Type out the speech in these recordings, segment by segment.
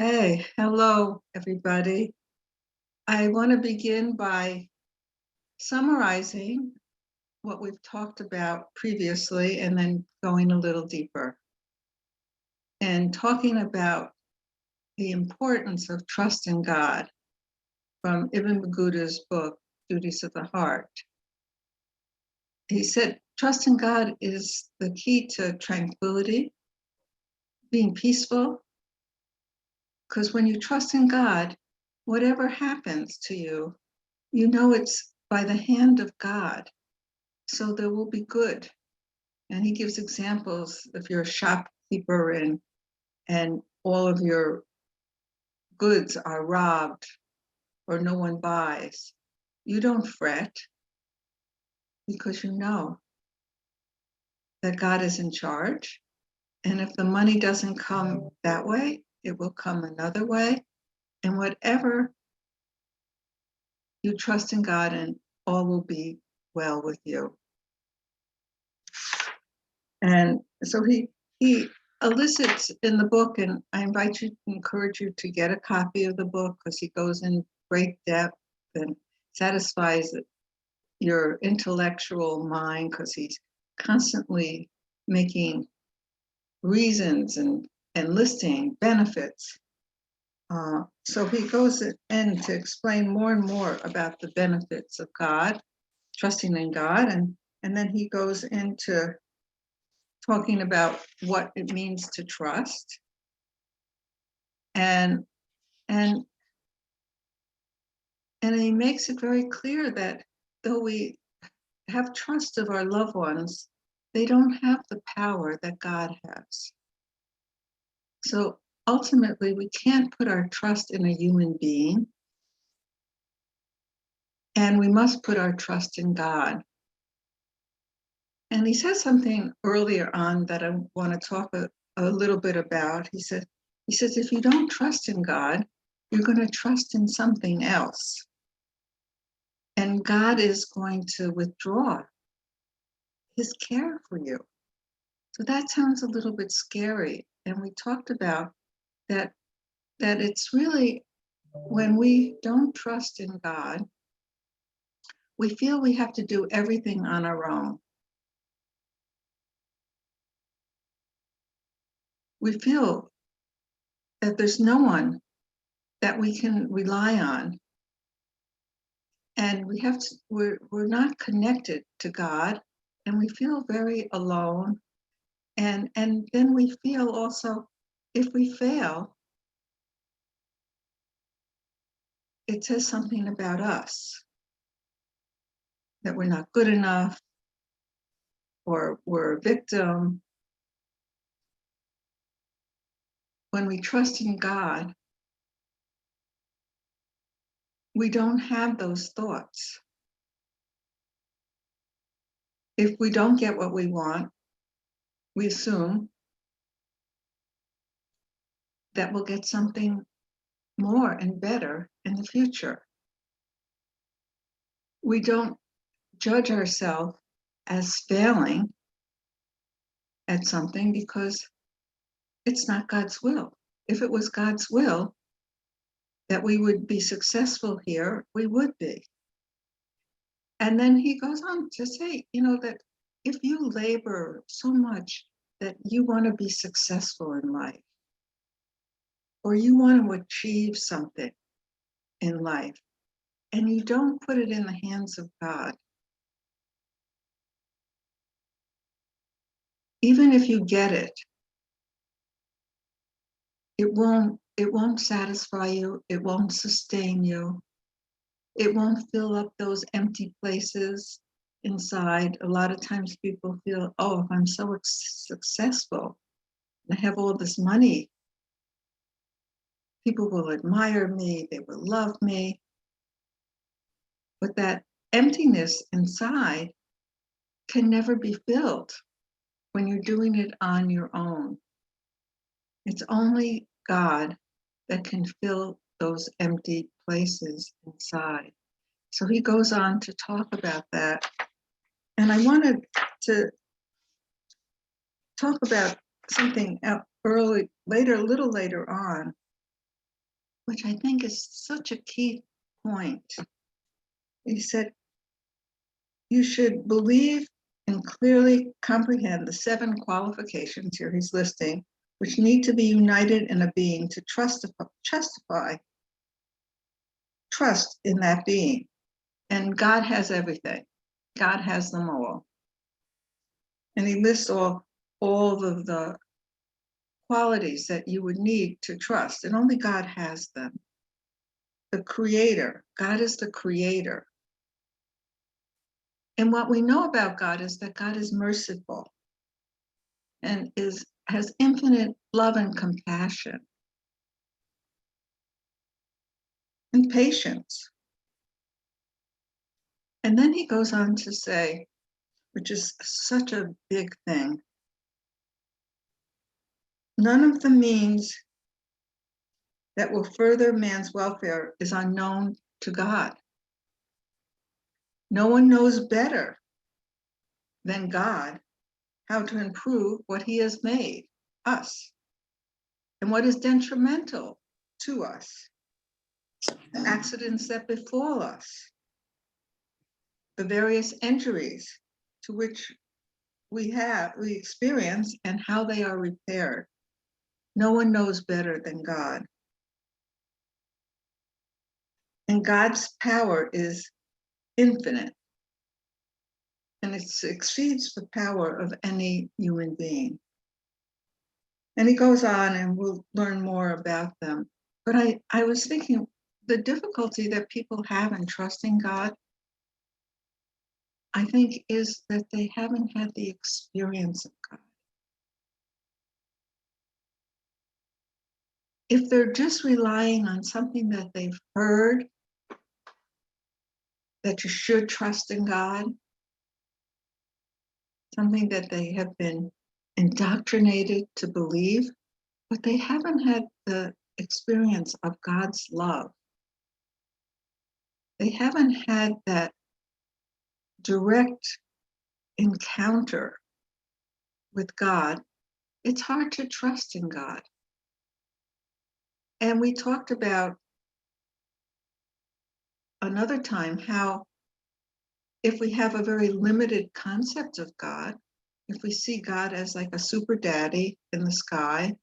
Hey, hello, everybody. I want to begin by summarizing what we've talked about previously and then going a little deeper and talking about the importance of trust in God from Ibn Battusta's book, Duties of the Heart. He said, trust in God is the key to tranquility, being peaceful, because when you trust in God, whatever happens to you, you know it's by the hand of God. So there will be good. And he gives examples if you're a shopkeeper and all of your goods are robbed or no one buys. You don't fret because you know that God is in charge. And if the money doesn't come that way, it will come another way. And whatever you trust in God and all will be well with you. And so he elicits in the book, and I encourage you to get a copy of the book because he goes in great depth and satisfies your intellectual mind because he's constantly making reasons and listing benefits. So he goes in to explain more and more about the benefits of God, trusting in God, and then he goes into talking about what it means to trust and and he makes it very clear that though we have trust of our loved ones, they don't have the power that God has. So ultimately we can't put our trust in a human being, and we must put our trust in God. And he says something earlier on that I want to talk a little bit about. He says, if you don't trust in God, you're going to trust in something else. And God is going to withdraw his care for you. So that sounds a little bit scary. And we talked about that it's really when we don't trust in God, we feel we have to do everything on our own. We feel that there's no one that we can rely on. And we're not connected to God, and we feel very alone. And then we feel also, if we fail, it says something about us, that we're not good enough, or we're a victim. When we trust in God, we don't have those thoughts. If we don't get what we want, we assume that we'll get something more and better in the future. We don't judge ourselves as failing at something because it's not God's will. If it was God's will that we would be successful here, we would be. And then he goes on to say, that if you labor so much that you want to be successful in life, or you want to achieve something in life, and you don't put it in the hands of God, even if you get it, it won't satisfy you, it won't sustain you, it won't fill up those empty places inside. A lot of times people feel, oh, if I'm so successful, I have all this money, people will admire me, they will love me. But that emptiness inside can never be filled when you're doing it on your own. It's only God that can fill those empty places inside. So he goes on to talk about that. And I wanted to talk about something a little later on, which I think is such a key point. He said, you should believe and clearly comprehend the 7 qualifications here he's listing, which need to be united in a being to trust in that being. And God has everything. God has them all. And he lists all of the qualities that you would need to trust, and only God has them. The creator, God is the creator. And what we know about God is that God is merciful and has infinite love and compassion and patience. And then he goes on to say, which is such a big thing, none of the means that will further man's welfare is unknown to God. No one knows better than God how to improve what he has made, us, and what is detrimental to us, the accidents that befall us, the various injuries to which we experience, and how they are repaired. No one knows better than God. And God's power is infinite, and it exceeds the power of any human being. And he goes on, and we'll learn more about them. But I was thinking, the difficulty that people have in trusting God, I think, is that they haven't had the experience of God. If they're just relying on something that they've heard, that you should trust in God, something that they have been indoctrinated to believe, but they haven't had the experience of God's love. They haven't had that direct encounter with God. It's hard to trust in God. And we talked about another time how if we have a very limited concept of God, if we see God as like a super daddy in the sky,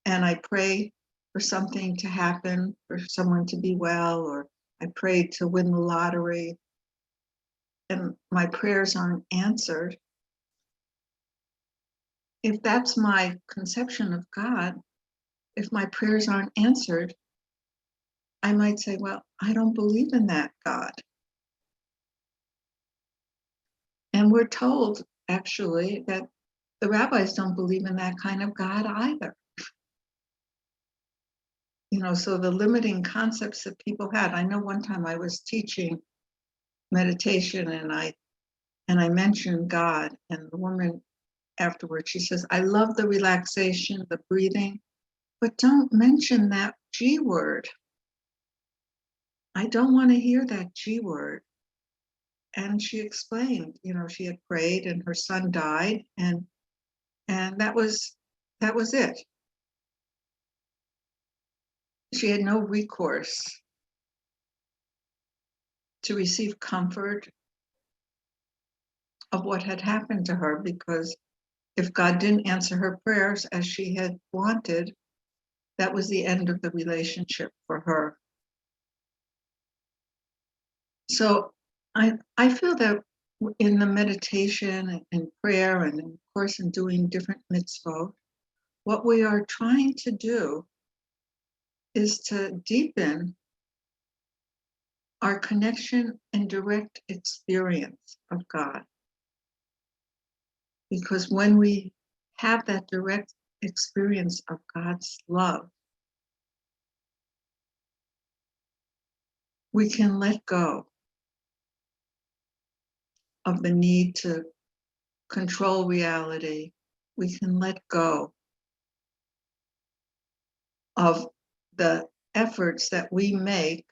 and I pray for something to happen, for someone to be well, or I pray to win the lottery, and my prayers aren't answered, if that's my conception of God, if my prayers aren't answered, I might say, well, I don't believe in that God. And we're told, actually, that the rabbis don't believe in that kind of God either. So the limiting concepts that people had. I know one time I was teaching meditation, and I mentioned God, and the woman afterwards, she says, I love the relaxation, the breathing, but don't mention that G word. I don't want to hear that G word. And she explained, she had prayed and her son died, and that was it. She had no recourse to receive comfort of what had happened to her, because if God didn't answer her prayers as she had wanted, that was the end of the relationship for her. So I feel that in the meditation and prayer, and of course in doing different mitzvot, what we are trying to do is to deepen our connection and direct experience of God. Because when we have that direct experience of God's love, we can let go of the need to control reality. We can let go of the efforts that we make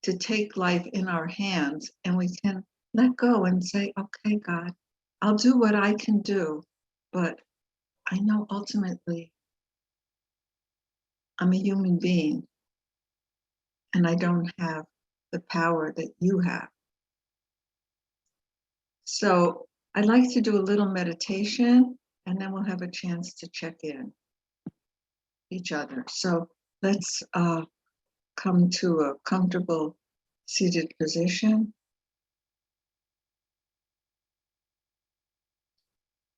to take life in our hands, and we can let go and say, okay, God, I'll do what I can do, but I know ultimately I'm a human being, and I don't have the power that you have. So I'd like to do a little meditation, and then we'll have a chance to check in each other. So let's come to a comfortable seated position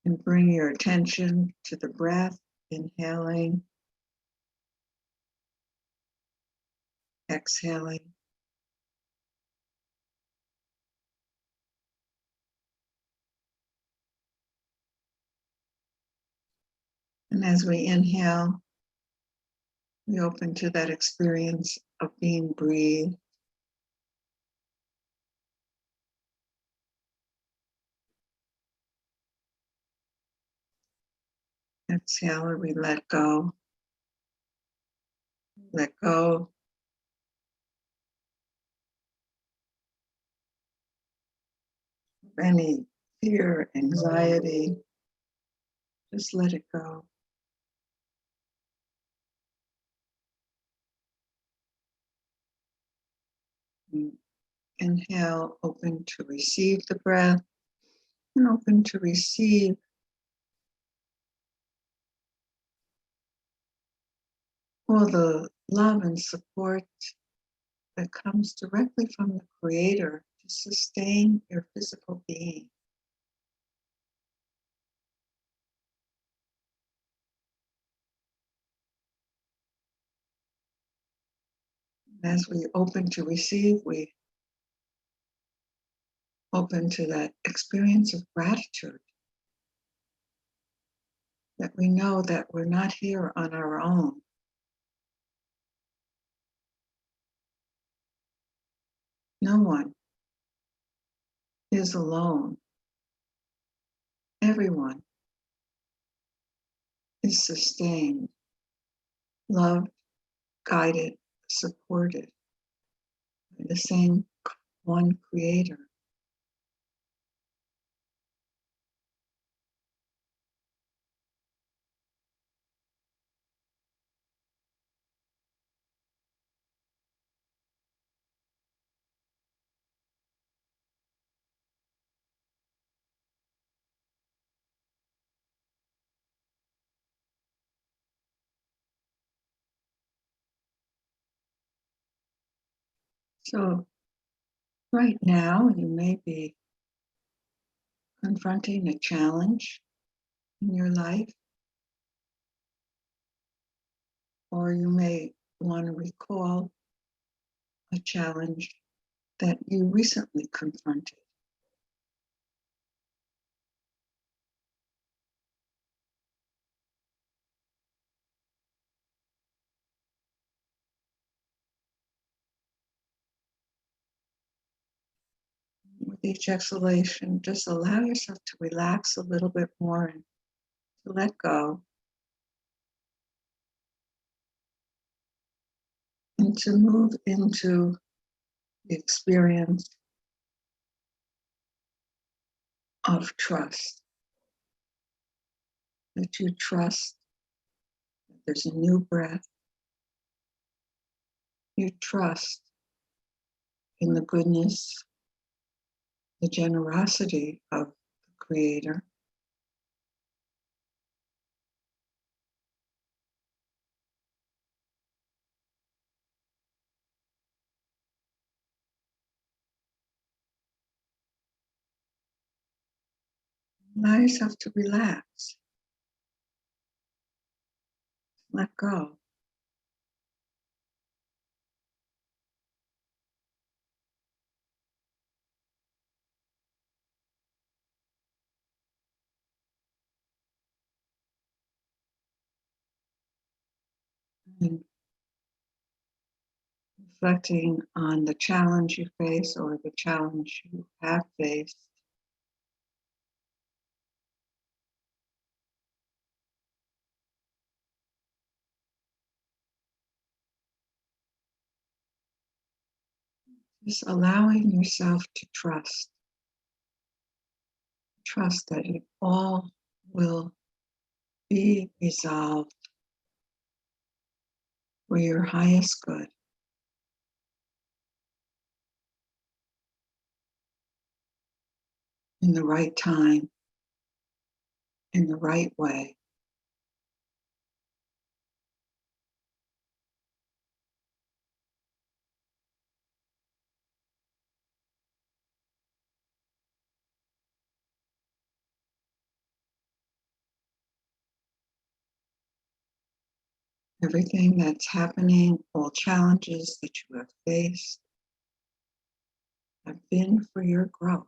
and bring your attention to the breath, inhaling, exhaling. And as we inhale, we open to that experience of being breathed. Exhale, we let go. Let go of any fear, anxiety. Just let it go. And inhale, open to receive the breath, and open to receive all the love and support that comes directly from the Creator to sustain your physical being. As we open to receive, we open to that experience of gratitude, that we know that we're not here on our own. No one is alone. Everyone is sustained, loved, guided, supported by the same one Creator. So right now, you may be confronting a challenge in your life, or you may want to recall a challenge that you recently confronted. With each exhalation, just allow yourself to relax a little bit more and to let go, and to move into the experience of trust. That you trust that there's a new breath. You trust in the goodness, the generosity of the Creator. Allow yourself to relax, let go. And reflecting on the challenge you face or the challenge you have faced. Just allowing yourself to trust that it all will be resolved for your highest good. In the right time, in the right way. Everything that's happening, all challenges that you have faced, have been for your growth.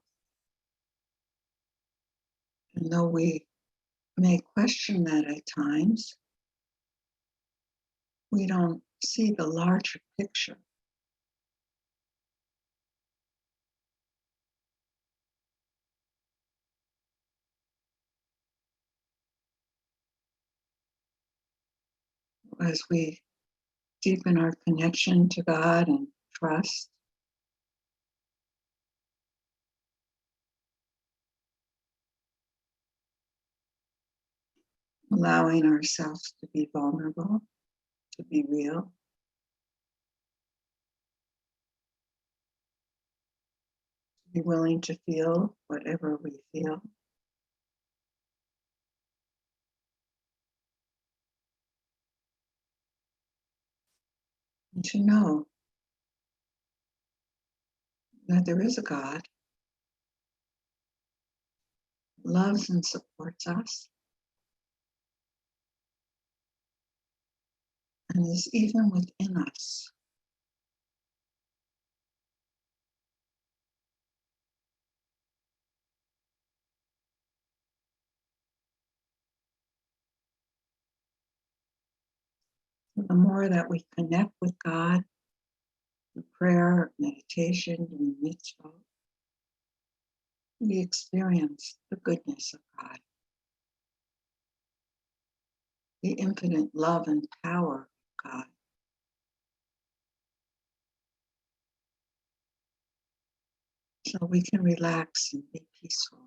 And though we may question that at times, we don't see the larger picture. As we deepen our connection to God and trust, allowing ourselves to be vulnerable, to be real, to be willing to feel whatever we feel. And to know that there is a God who loves and supports us and is even within us. The more that we connect with God through prayer, meditation, and mitzvah, we experience the goodness of God, the infinite love and power of God. So we can relax and be peaceful.